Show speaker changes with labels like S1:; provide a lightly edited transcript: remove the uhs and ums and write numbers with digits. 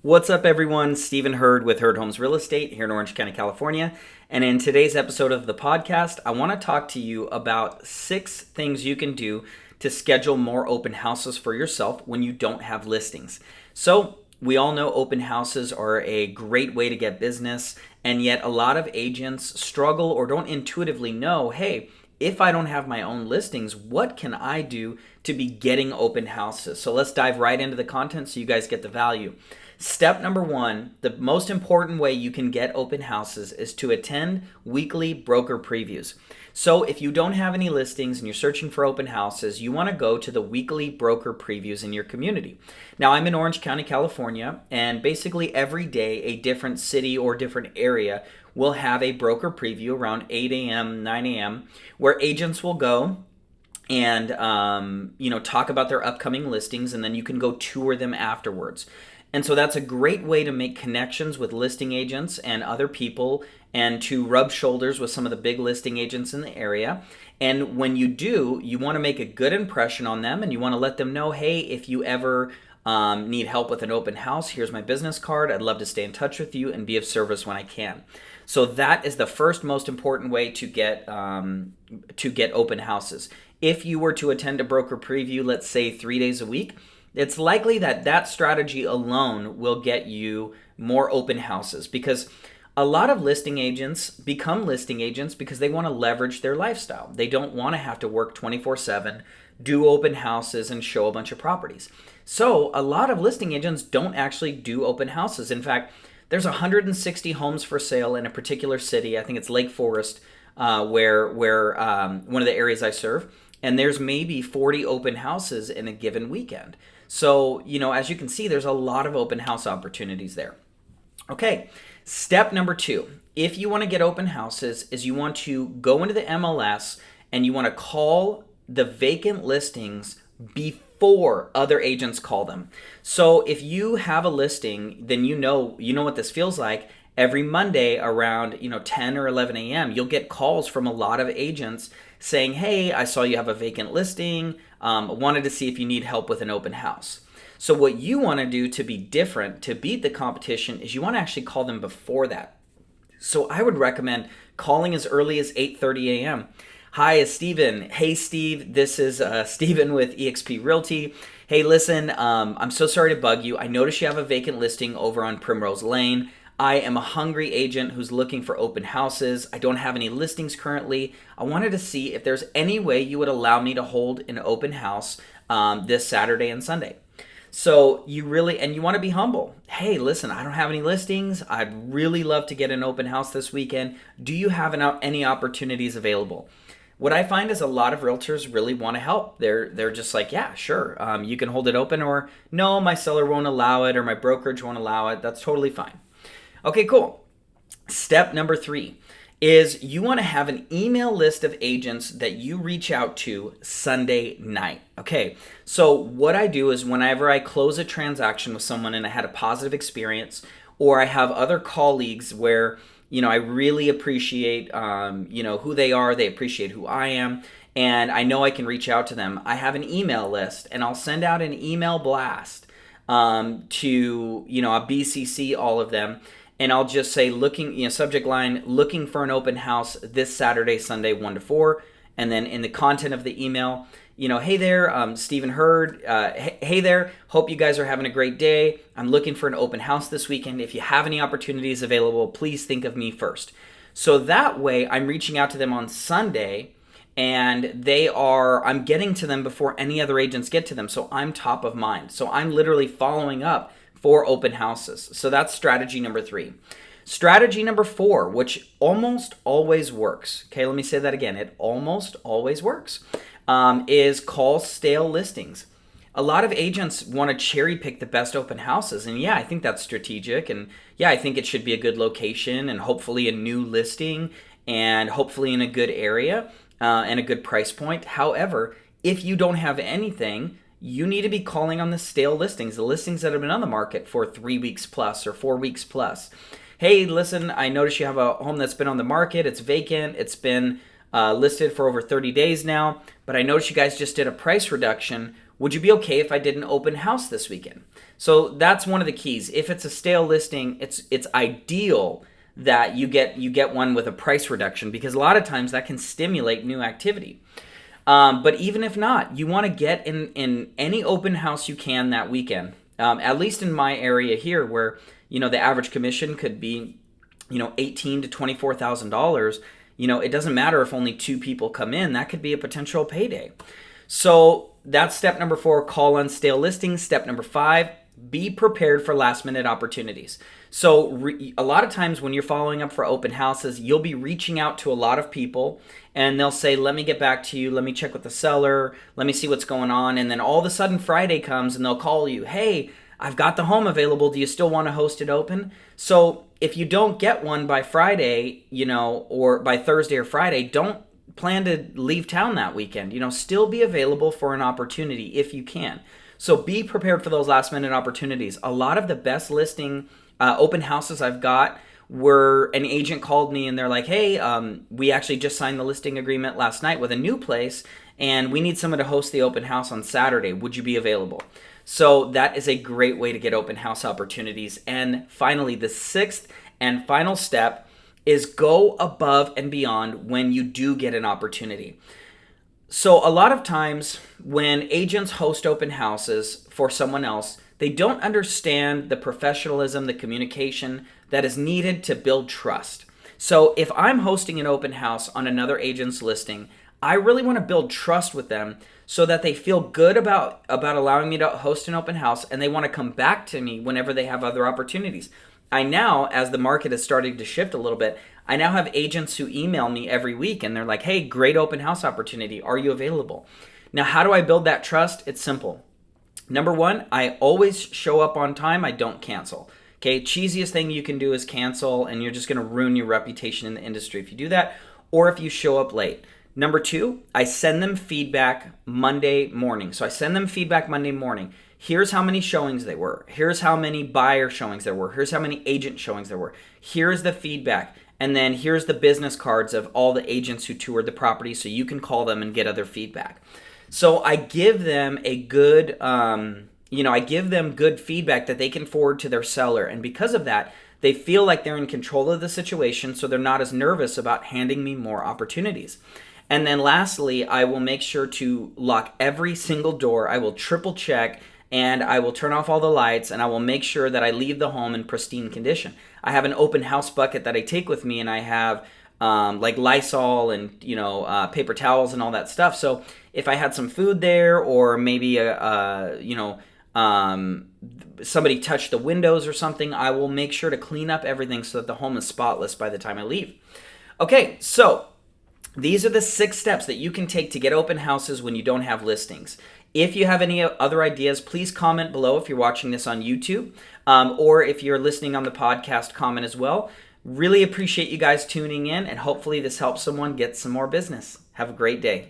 S1: What's up, everyone? Stephen Hurd with Hurd Homes Real Estate here in Orange County, California. And in today's episode of the podcast, I want to talk to you about 6 things you can do to schedule more open houses for yourself when you don't have listings. So, we all know open houses are a great way to get business, and yet a lot of agents struggle or don't intuitively know, hey, if I don't have my own listings, what can I do to be getting open houses? So let's dive right into the content so you guys get the value. Step number 1, the most important way you can get open houses is to attend weekly broker previews. So if you don't have any listings and you're searching for open houses, you want to go to the weekly broker previews in your community. Now, I'm in Orange County, California, and basically every day a different city or different area will have a broker preview around 8 a.m., 9 a.m., where agents will go and talk about their upcoming listings, and then you can go tour them afterwards. And so that's a great way to make connections with listing agents and other people and to rub shoulders with some of the big listing agents in the area. And when you do, you want to make a good impression on them and you want to let them know, hey, if you ever need help with an open house, here's my business card. I'd love to stay in touch with you and be of service when I can. So that is the first most important way to get open houses. If you were to attend a broker preview, let's say 3 days a week, it's likely that that strategy alone will get you more open houses, because a lot of listing agents become listing agents because they want to leverage their lifestyle. They don't want to have to work 24/7, do open houses, and show a bunch of properties. So a lot of listing agents don't actually do open houses. In fact, there's 160 homes for sale in a particular city. I think it's Lake Forest, where one of the areas I serve. And there's maybe 40 open houses in a given weekend. So, as you can see, there's a lot of open house opportunities there. Okay, step number 2, if you want to get open houses, is you want to go into the MLS and you want to call the vacant listings before other agents call them. So if you have a listing, then you know what this feels like. Every Monday around 10 or 11 a.m., you'll get calls from a lot of agents saying, hey, I saw you have a vacant listing, wanted to see if you need help with an open house. So what you want to do to be different, to beat the competition, is you want to actually call them before that. So I would recommend calling as early as 8:30 a.m. Hi, it's Steven. Hey, Steve, this is Steven with eXp Realty. Hey, listen, I'm so sorry to bug you. I noticed you have a vacant listing over on Primrose Lane. I am a hungry agent who's looking for open houses. I don't have any listings currently. I wanted to see if there's any way you would allow me to hold an open house this Saturday and Sunday. So you want to be humble. Hey, listen, I don't have any listings. I'd really love to get an open house this weekend. Do you have any opportunities available? What I find is a lot of realtors really want to help. They're just like, yeah, sure, you can hold it open, or no, my seller won't allow it, or my brokerage won't allow it. That's totally fine. Okay, cool. Step number 3 is you want to have an email list of agents that you reach out to Sunday night. Okay, so what I do is whenever I close a transaction with someone and I had a positive experience, or I have other colleagues where, I really appreciate, who they are, they appreciate who I am, and I know I can reach out to them, I have an email list and I'll send out an email blast to, a BCC all of them. And I'll just say, subject line, looking for an open house this Saturday, Sunday, 1 to 4. And then in the content of the email, hey there, Stephen Hurd. Hey there, hope you guys are having a great day. I'm looking for an open house this weekend. If you have any opportunities available, please think of me first. So that way, I'm reaching out to them on Sunday, and I'm getting to them before any other agents get to them. So I'm top of mind. So I'm literally following up for open houses. So that's strategy number 3. Strategy number 4, which almost always works. Okay, let me say that again. It almost always works. Is call stale listings. A lot of agents want to cherry pick the best open houses. And yeah, I think that's strategic. And yeah, I think it should be a good location and hopefully a new listing and hopefully in a good area and a good price point. However, if you don't have anything, you need to be calling on the stale listings, the listings that have been on the market for 3 weeks plus or 4 weeks plus. Hey, listen, I noticed you have a home that's been on the market. It's vacant. It's been listed for over 30 days now, but I noticed you guys just did a price reduction. Would you be okay if I did an open house this weekend? So that's one of the keys. If it's a stale listing, it's ideal that you get one with a price reduction, because a lot of times that can stimulate new activity. But even if not, you want to get in any open house you can that weekend. At least in my area here, where the average commission could be $18,000 to $24,000. It doesn't matter if only 2 people come in. That could be a potential payday. So that's step number 4, call on stale listings. Step number 5, be prepared for last minute opportunities. So a lot of times when you're following up for open houses, you'll be reaching out to a lot of people, and they'll say, let me get back to you. Let me check with the seller. Let me see what's going on. And then all of a sudden Friday comes and they'll call you. Hey, I've got the home available. Do you still want to host it open? So if you don't get one by Friday, or by Thursday or Friday, don't plan to leave town that weekend. Still be available for an opportunity if you can. So be prepared for those last minute opportunities. A lot of the best listing open houses I've got were an agent called me and they're like, hey, we actually just signed the listing agreement last night with a new place, and we need someone to host the open house on Saturday. Would you be available? So that is a great way to get open house opportunities. And finally, the 6th and final step is go above and beyond when you do get an opportunity. So a lot of times when agents host open houses for someone else, they don't understand the professionalism, the communication that is needed to build trust. So if I'm hosting an open house on another agent's listing, I really want to build trust with them so that they feel good about allowing me to host an open house, and they want to come back to me whenever they have other opportunities. I now, as the market is starting to shift a little bit, I now have agents who email me every week and they're like, hey, great open house opportunity. Are you available? Now, how do I build that trust? It's simple. Number 1, I always show up on time. I don't cancel. Okay, cheesiest thing you can do is cancel, and you're just going to ruin your reputation in the industry if you do that, or if you show up late. Number 2, I send them feedback Monday morning. So I send them feedback Monday morning. Here's how many showings there were. Here's how many buyer showings there were. Here's how many agent showings there were. Here's the feedback. And then here's the business cards of all the agents who toured the property, so you can call them and get other feedback. So I give them a good, I give them good feedback that they can forward to their seller. And because of that, they feel like they're in control of the situation, so they're not as nervous about handing me more opportunities. And then lastly, I will make sure to lock every single door. I will triple check, and I will turn off all the lights, and I will make sure that I leave the home in pristine condition. I have an open house bucket that I take with me, and I have like Lysol and paper towels and all that stuff. So if I had some food there, or maybe somebody touched the windows or something, I will make sure to clean up everything so that the home is spotless by the time I leave. Okay, so these are the 6 steps that you can take to get open houses when you don't have listings. If you have any other ideas, please comment below if you're watching this on YouTube, or if you're listening on the podcast, comment as well. Really appreciate you guys tuning in, and hopefully this helps someone get some more business. Have a great day.